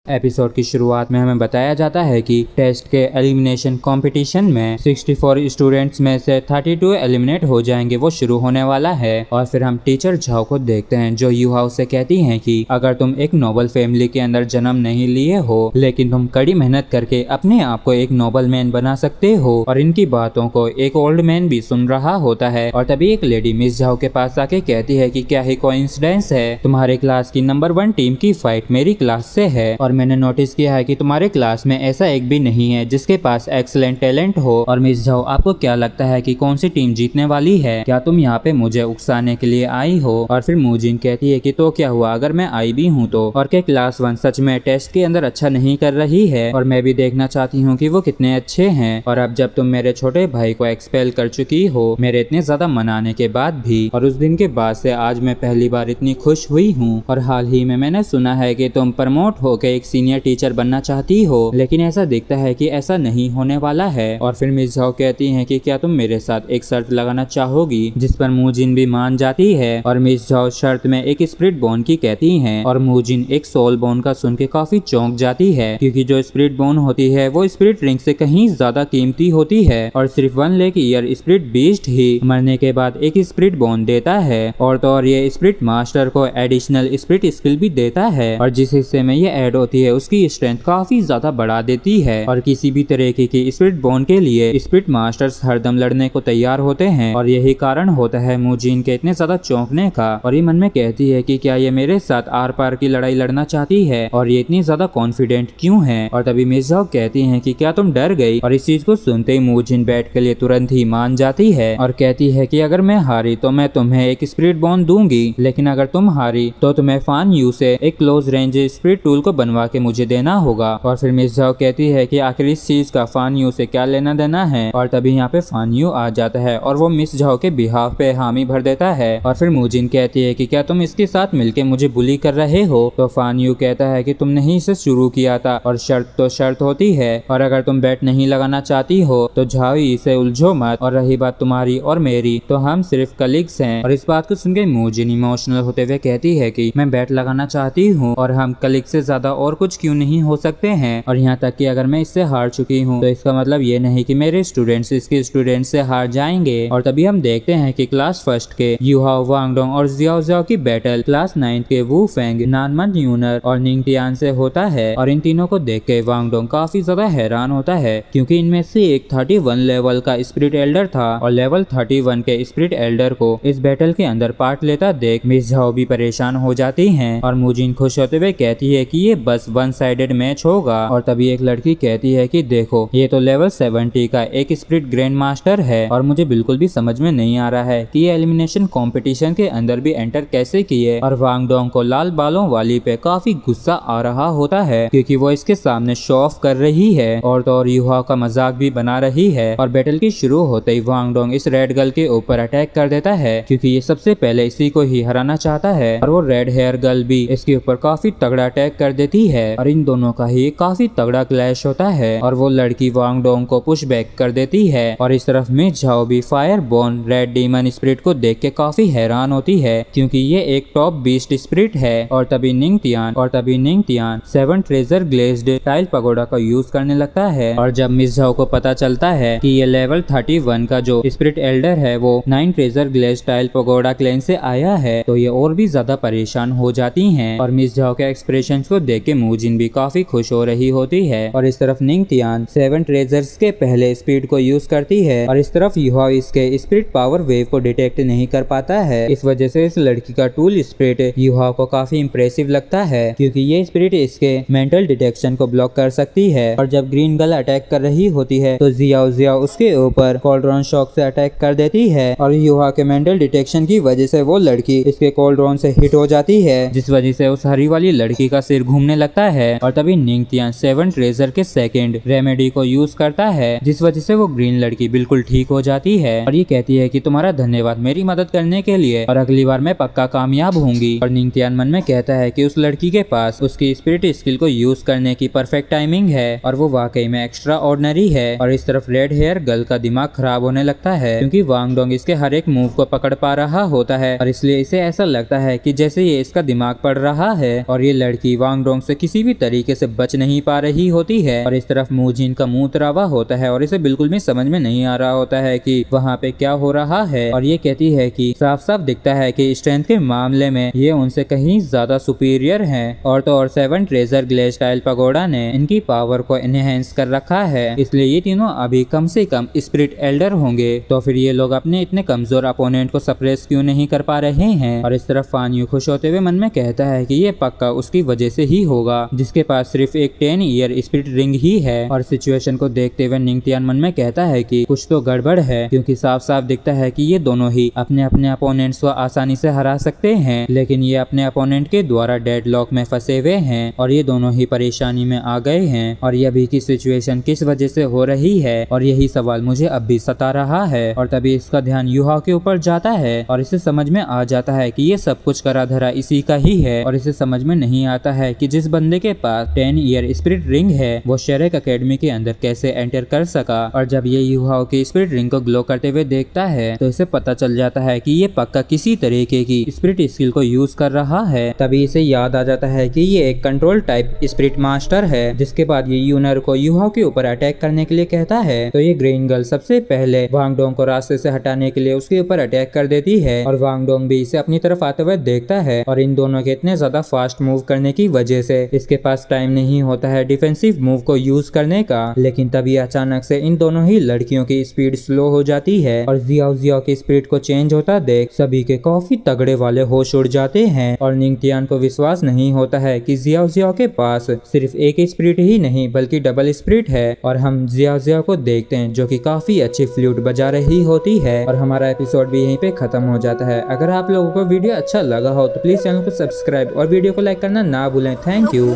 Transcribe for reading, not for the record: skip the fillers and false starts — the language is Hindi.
एपिसोड की शुरुआत में हमें बताया जाता है कि टेस्ट के एलिमिनेशन कंपटीशन में 64 स्टूडेंट्स में से 32 एलिमिनेट हो जाएंगे, वो शुरू होने वाला है। और फिर हम टीचर झाओ को देखते हैं जो युहाओ से कहती हैं कि अगर तुम एक नोबल फैमिली के अंदर जन्म नहीं लिए हो लेकिन तुम कड़ी मेहनत करके अपने आप को एक नोबल मैन बना सकते हो। और इनकी बातों को एक ओल्ड मैन भी सुन रहा होता है और तभी एक लेडी मिस झाओ के पास आके कहती है कि क्या ही कोइंसिडेंस है, तुम्हारे क्लास की नंबर 1 टीम की फाइट मेरी क्लास से है और मैंने नोटिस किया है कि तुम्हारे क्लास में ऐसा एक भी नहीं है जिसके पास एक्सीलेंट टैलेंट हो। और मिस झाओ, आपको क्या लगता है कि कौन सी टीम जीतने वाली है? क्या तुम यहाँ पे मुझे उकसाने के लिए आई हो? और फिर मूजिन कहती है कि तो क्या हुआ अगर मैं आई भी हूँ तो, और क्या क्लास 1 सच में टेस्ट के अंदर अच्छा नहीं कर रही है और मैं भी देखना चाहती हूँ कि वो कितने अच्छे हैं। और अब जब तुम मेरे छोटे भाई को एक्सपेल कर चुकी हो मेरे इतने ज्यादा मनाने के बाद भी, और उस दिन के बाद से आज मैं पहली बार इतनी खुश हुई हूँ। और हाल ही में मैंने सुना है कि तुम प्रमोट होकर एक सीनियर टीचर बनना चाहती हो, लेकिन ऐसा दिखता है कि ऐसा नहीं होने वाला है। और फिर मिस झाओ कहती हैं कि क्या तुम मेरे साथ एक शर्त लगाना चाहोगी, जिस पर मूजिन भी मान जाती है। और मिस झाओ शर्त में एक स्पिरिट बोन की कहती हैं और मूजिन एक सोल बोन का सुन के काफी चौंक जाती है, क्योंकि जो स्पिरिट बोन होती है वो स्पिरिट रिंग से कहीं ज्यादा कीमती होती है और सिर्फ 1 लाख ईयर स्पिरिट बीस्ट ही मरने के बाद एक स्पिरिट बोन देता है। और तो और ये स्पिरिट मास्टर को एडिशनल स्पिरिट स्किल भी देता है और जिस हिस्से में ये ऐड होती है उसकी स्ट्रेंथ काफी ज्यादा बढ़ा देती है। और किसी भी तरीके की स्पिरिट बोन के लिए स्पिरिट मास्टर्स हरदम लड़ने को तैयार होते हैं और यही कारण होता है मूजिन के इतने ज्यादा चौंकने का। और ये मन में कहती है कि क्या ये मेरे साथ आर पार की लड़ाई लड़ना चाहती है और ये इतनी ज्यादा कॉन्फिडेंट क्यों है? और तभी मिस झाओ कहती है कि क्या तुम डर गई? और इस चीज को सुनते ही मूजिन बैठ के लिए तुरंत ही मान जाती है और कहती है कि अगर मैं हारी तो मैं तुम्हें एक स्पिरिट बोन दूंगी, लेकिन अगर तुम हारी तो तुम्हें फान यू से एक क्लोज रेंज स्पिरिट टूल को बनवा के मुझे देना होगा। और फिर मिस झाओ कहती है कि आखिर इस चीज का फान यू से क्या लेना देना है? और तभी यहाँ पे फान यू आ जाता है और वो मिस झाओ के बिहाफ पे हामी भर देता है। और फिर मूजिन कहती है कि क्या तुम इसके साथ मिलके मुझे बुली कर रहे हो? तो फान यू कहता है कि तुमने ही इसे शुरू किया था और शर्त तो शर्त होती है, और अगर तुम बैट नहीं लगाना चाहती हो तो झाओ इसे उलझो मत। और रही बात तुम्हारी और मेरी, तो हम सिर्फ कलीग्स हैं। और इस बात को सुनकर मूजिन इमोशनल होते हुए कहती है कि मैं बैट लगाना चाहती हूँ और हम कलीग से ज्यादा और कुछ क्यों नहीं हो सकते हैं। और यहाँ तक कि अगर मैं इससे हार चुकी हूँ तो इसका मतलब ये नहीं कि मेरे स्टूडेंट्स इसके स्टूडेंट्स से हार जाएंगे। और तभी हम देखते हैं कि क्लास 1 के युहाओ वांगडोंग और जियाओ जियाओ की बैटल क्लास 9 के वू फेंग, नानमन यूनर और निंगटियान से होता है। और इन तीनों को देख के वांगडोंग काफी ज्यादा हैरान होता है, क्योंकि इनमें से एक 31 लेवल का स्पिरिट एल्डर था और लेवल 31 के स्पिरिट एल्डर को इस बैटल के अंदर पार्ट लेता देख मिस झाओ भी परेशान हो जाती हैं। और मूजिन खुश होते हुए कहती है कि ये बस 1 साइडेड मैच होगा। और तभी एक लड़की कहती है कि देखो ये तो लेवल 70 का एक स्पिरिट ग्रैंड मास्टर है और मुझे बिल्कुल भी समझ में नहीं आ रहा है कि ये एलिमिनेशन कंपटीशन के अंदर भी एंटर कैसे किए। और वांगडोंग को लाल बालों वाली पे काफी गुस्सा आ रहा होता है, क्योंकि वो इसके सामने शो ऑफ कर रही है और तो और युहा का मजाक भी बना रही है। और बैटल की शुरू होते ही वांगडोंग इस रेड गर्ल के ऊपर अटैक कर देता है, क्योंकि ये सबसे पहले इसी को ही हराना चाहता है। और वो रेड हेयर गर्ल भी इसके ऊपर काफी तगड़ा अटैक कर देती है और इन दोनों का ही काफी तगड़ा क्लैश होता है और वो लड़की वांगडोंग को पुश बैक कर देती है। और इस तरफ मिस झाओ भी fire born red demon spirit को देख के काफी हैरान होती है, क्योंकि ये एक टॉप बीस्ट स्पिरिट है। और तभी निंगटियान 7 ट्रेजर ग्लेज्ड टाइल पगोडा का यूज करने लगता है। और जब मिस झाओ को पता चलता है कि ये लेवल 31 का जो स्पिरिट एल्डर है वो 9 treasure glazed tile pagoda clan से आया है, तो ये और भी ज्यादा परेशान हो जाती हैं। और मिस झाओ के एक्सप्रेशन को देख के मूजिन भी काफी खुश हो रही होती है। और इस तरफ निंगटियान 7 ट्रेजर्स के पहले स्पीड को यूज करती है और इस तरफ युहा इसके स्पिरिट पावर वेव को डिटेक्ट नहीं कर पाता है। इस वजह से इस लड़की का टूल स्पिरिट युहा को काफी इंप्रेसिव लगता है, क्योंकि ये स्पिरिट इसके मेंटल डिटेक्शन को ब्लॉक कर सकती है। और जब ग्रीन गर्ल अटैक कर रही होती है तो जियाओ उसके ऊपर कोल्ड्रॉन शॉक से अटैक कर देती है और युहा के मेंटल डिटेक्शन की वजह से वो लड़की इसके कोल्ड्रॉन से हिट हो जाती है, जिस वजह से उस हरी वाली लड़की का सिर घूमने लगता है। और तभी निंगटियान 7 ट्रेजर के सेकंड रेमेडी को यूज करता है, जिस वजह से वो ग्रीन लड़की बिल्कुल ठीक हो जाती है और ये कहती है कि तुम्हारा धन्यवाद मेरी मदद करने के लिए और अगली बार मैं पक्का कामयाब होंगी। और निंगटियान मन में कहता है कि उस लड़की के पास उसकी स्पिरिट स्किल को यूज करने की परफेक्ट टाइमिंग है और वो वाकई में एक्स्ट्रा ऑर्डिनरी है। और इस तरफ रेड हेयर गर्ल का दिमाग खराब होने लगता है, क्योंकि वांगडोंग इसके हर एक मूव को पकड़ पा रहा होता है और इसलिए इसे ऐसा लगता है कि जैसे ये इसका दिमाग पढ़ रहा है। और ये लड़की वांगडोंग से किसी भी तरीके से बच नहीं पा रही होती है और इस तरफ मूजिन का मुंह तरावा होता है और इसे बिल्कुल भी समझ में नहीं आ रहा होता है कि वहाँ पे क्या हो रहा है। और ये कहती है कि साफ साफ दिखता है कि स्ट्रेंथ के मामले में ये उनसे कहीं ज्यादा सुपीरियर है। और तो और 7 ट्रेजर ग्लेज स्टाइल पगोडा ने इनकी पावर को एनहेंस कर रखा है, इसलिए ये तीनों अभी कम से कम स्पिरिट एल्डर होंगे। तो फिर ये लोग अपने इतने कमजोर अपोनेंट को सप्रेस क्यों नहीं कर पा रहे हैं। और इस तरफ फान यू खुश होते हुए मन में कहता है कि ये पक्का उसकी वजह से ही होगा जिसके पास सिर्फ एक 10 ईयर स्पिरिट रिंग ही है। और सिचुएशन को देखते हुए निंगटियान मन में कहता है कि कुछ तो गड़बड़ है, क्योंकि साफ साफ दिखता है कि ये दोनों ही अपने अपने अपोनेंट्स को आसानी से हरा सकते हैं, लेकिन ये अपने अपोनेंट के द्वारा डेडलॉक में फंसे हुए हैं और ये दोनों ही परेशानी में आ गए हैं। और ये अभी की सिचुएशन किस वजह से हो रही है, और यही सवाल मुझे अब भी सता रहा है। और तभी इसका ध्यान युहा के ऊपर जाता है और इसे समझ में आ जाता है कि ये सब कुछ करा धरा इसी का ही है। और इसे समझ में नहीं आता है कि जिस बंदे के पास 10 ईयर स्पिरिट रिंग है वो शेरेक एकेडमी के अंदर कैसे एंटर कर सका। और जब ये युहा की स्पिरिट रिंग को ग्लो करते हुए देखता है तो इसे पता चल जाता है कि ये पक्का किसी तरीके की स्पिरिट स्किल को यूज कर रहा है। तभी इसे याद आ जाता है कि ये एक कंट्रोल टाइप स्पिरिट मास्टर है। जिसके बाद ये यूनर को युहा के ऊपर अटैक करने के लिए कहता है। तो ये ग्रीन गर्ल सबसे पहले वांग डोंग को रास्ते से हटाने के लिए उसके ऊपर अटैक कर देती है और वांग डोंग भी इसे अपनी तरफ आते हुए देखता है। और इन दोनों के इतने ज्यादा फास्ट मूव करने की वजह से इसके पास टाइम नहीं होता है डिफेंसिव मूव को यूज करने का। लेकिन तभी अचानक से इन दोनों ही लड़कियों की स्पीड स्लो हो जाती है और जियाओ की स्पीड को चेंज होता देख सभी के काफी तगड़े वाले होश उड़ जाते हैं। और निंगटियान को विश्वास नहीं होता है कि जियाओ के पास सिर्फ एक स्पिरिट ही नहीं बल्कि डबल स्पिरिट है। और हम जियाओ को देखते हैं जो कि काफी अच्छी फ्लूट बजा रही होती है। और हमारा एपिसोड भी यहीं पे खत्म हो जाता है। अगर आप लोगों को वीडियो अच्छा लगा हो तो प्लीज चैनल को सब्सक्राइब और वीडियो को लाइक करना ना भूलें। Thank you.